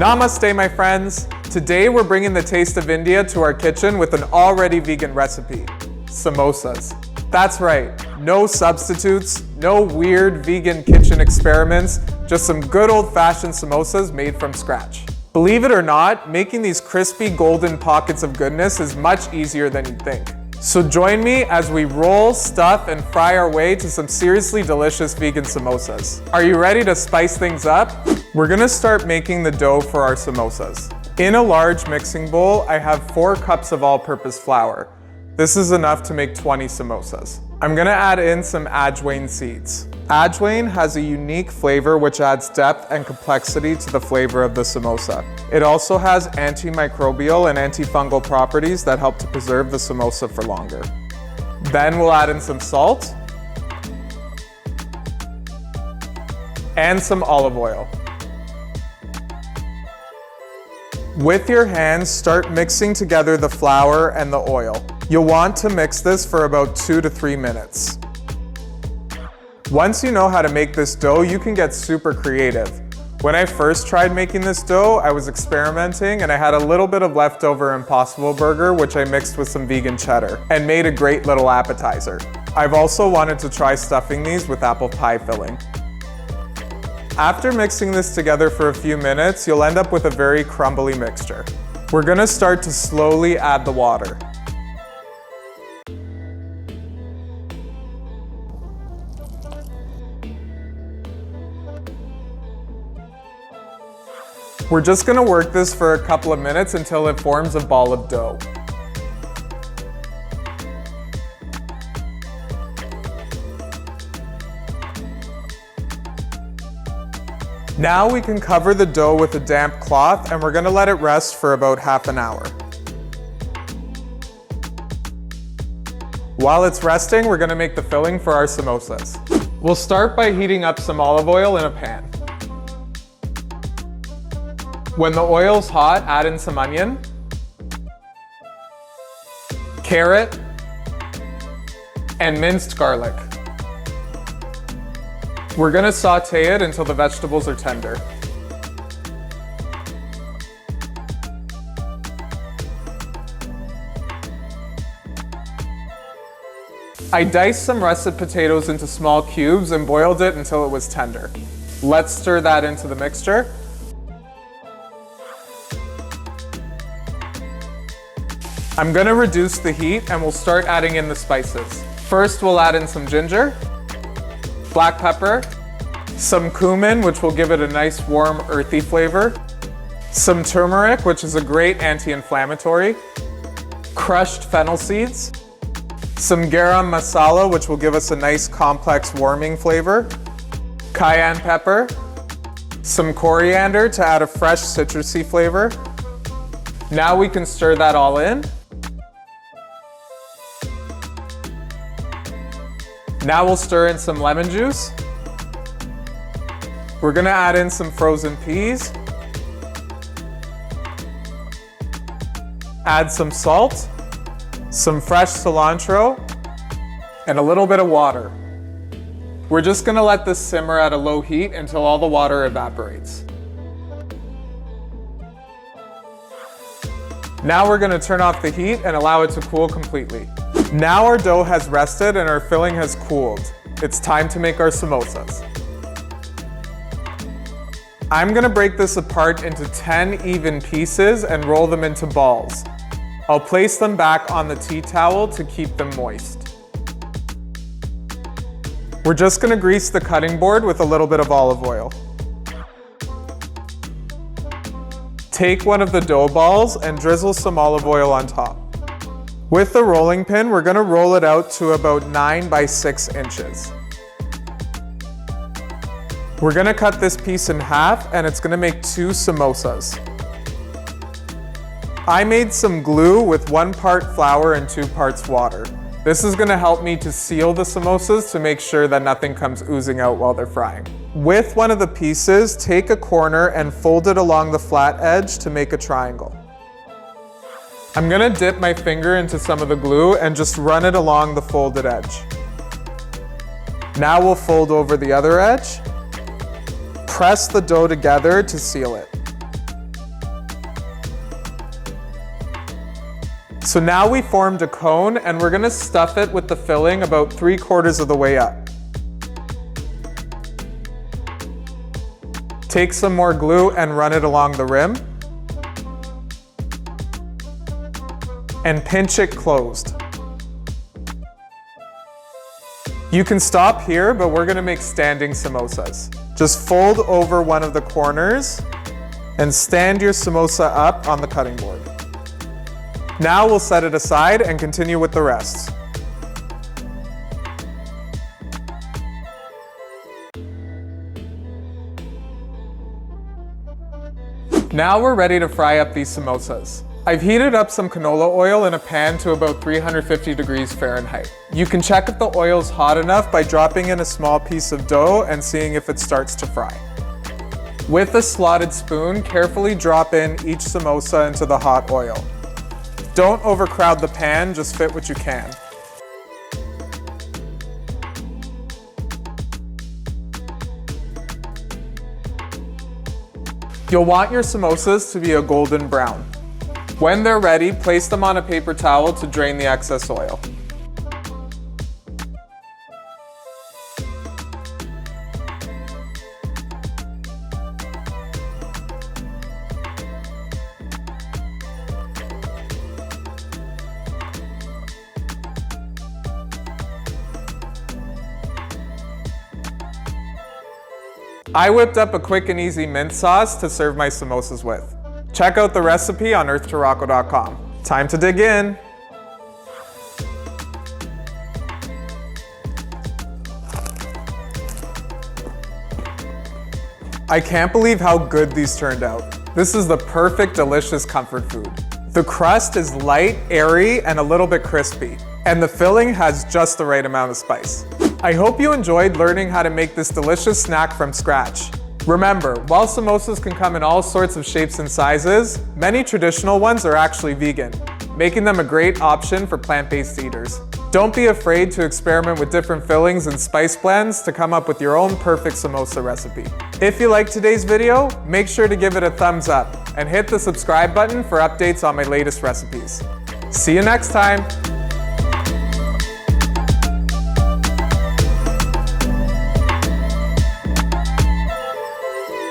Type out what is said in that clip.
Namaste, my friends. Today we're bringing the taste of India to our kitchen with an already vegan recipe, samosas. That's right, no substitutes, no weird vegan kitchen experiments, just some good old-fashioned samosas made from scratch. Believe it or not, making these crispy golden pockets of goodness is much easier than you'd think. So join me as we roll, stuff, and fry our way to some seriously delicious vegan samosas. Are you ready to spice things up? We're gonna start making the dough for our samosas. In a large mixing bowl, I have 4 cups of all-purpose flour. This is enough to make 20 samosas. I'm gonna add in some ajwain seeds. Ajwain has a unique flavor which adds depth and complexity to the flavor of the samosa. It also has antimicrobial and antifungal properties that help to preserve the samosa for longer. Then we'll add in some salt and some olive oil. With your hands, start mixing together the flour and the oil. You'll want to mix this for about 2 to 3 minutes. Once you know how to make this dough, you can get super creative. When I first tried making this dough, I was experimenting and I had a little bit of leftover Impossible Burger, which I mixed with some vegan cheddar and made a great little appetizer. I've also wanted to try stuffing these with apple pie filling. After mixing this together for a few minutes, you'll end up with a very crumbly mixture. We're gonna start to slowly add the water. We're just gonna work this for a couple of minutes until it forms a ball of dough. Now we can cover the dough with a damp cloth and we're gonna let it rest for about half an hour. While it's resting, we're gonna make the filling for our samosas. We'll start by heating up some olive oil in a pan. When the oil's hot, add in some onion, carrot, and minced garlic. We're gonna saute it until the vegetables are tender. I diced some russet potatoes into small cubes and boiled it until it was tender. Let's stir that into the mixture. I'm gonna reduce the heat and we'll start adding in the spices. First, we'll add in some ginger, black pepper, some cumin, which will give it a nice warm earthy flavor, some turmeric, which is a great anti-inflammatory, crushed fennel seeds, some garam masala, which will give us a nice complex warming flavor, cayenne pepper, some coriander to add a fresh citrusy flavor. Now we can stir that all in. Now we'll stir in some lemon juice. We're gonna add in some frozen peas. Add some salt, some fresh cilantro, and a little bit of water. We're just gonna let this simmer at a low heat until all the water evaporates. Now we're gonna turn off the heat and allow it to cool completely. Now our dough has rested and our filling has cooled. It's time to make our samosas. I'm gonna break this apart into 10 even pieces and roll them into balls. I'll place them back on the tea towel to keep them moist. We're just gonna grease the cutting board with a little bit of olive oil. Take one of the dough balls and drizzle some olive oil on top. With the rolling pin, we're gonna roll it out to about 9 by 6 inches. We're gonna cut this piece in half and it's gonna make 2 samosas. I made some glue with 1 part flour and 2 parts water. This is gonna help me to seal the samosas to make sure that nothing comes oozing out while they're frying. With one of the pieces, take a corner and fold it along the flat edge to make a triangle. I'm gonna dip my finger into some of the glue and just run it along the folded edge. Now we'll fold over the other edge. Press the dough together to seal it. So now we formed a cone and we're gonna stuff it with the filling about 3/4 of the way up. Take some more glue and run it along the rim. And pinch it closed. You can stop here, but we're gonna make standing samosas. Just fold over one of the corners and stand your samosa up on the cutting board. Now we'll set it aside and continue with the rest. Now we're ready to fry up these samosas. I've heated up some canola oil in a pan to about 350 degrees Fahrenheit. You can check if the oil's hot enough by dropping in a small piece of dough and seeing if it starts to fry. With a slotted spoon, carefully drop in each samosa into the hot oil. Don't overcrowd the pan, just fit what you can. You'll want your samosas to be a golden brown. When they're ready, place them on a paper towel to drain the excess oil. I whipped up a quick and easy mint sauce to serve my samosas with. Check out the recipe on earthtorocco.com. Time to dig in. I can't believe how good these turned out. This is the perfect, delicious comfort food. The crust is light, airy, and a little bit crispy, and the filling has just the right amount of spice. I hope you enjoyed learning how to make this delicious snack from scratch. Remember, while samosas can come in all sorts of shapes and sizes, many traditional ones are actually vegan, making them a great option for plant-based eaters. Don't be afraid to experiment with different fillings and spice blends to come up with your own perfect samosa recipe. If you liked today's video, make sure to give it a thumbs up and hit the subscribe button for updates on my latest recipes. See you next time.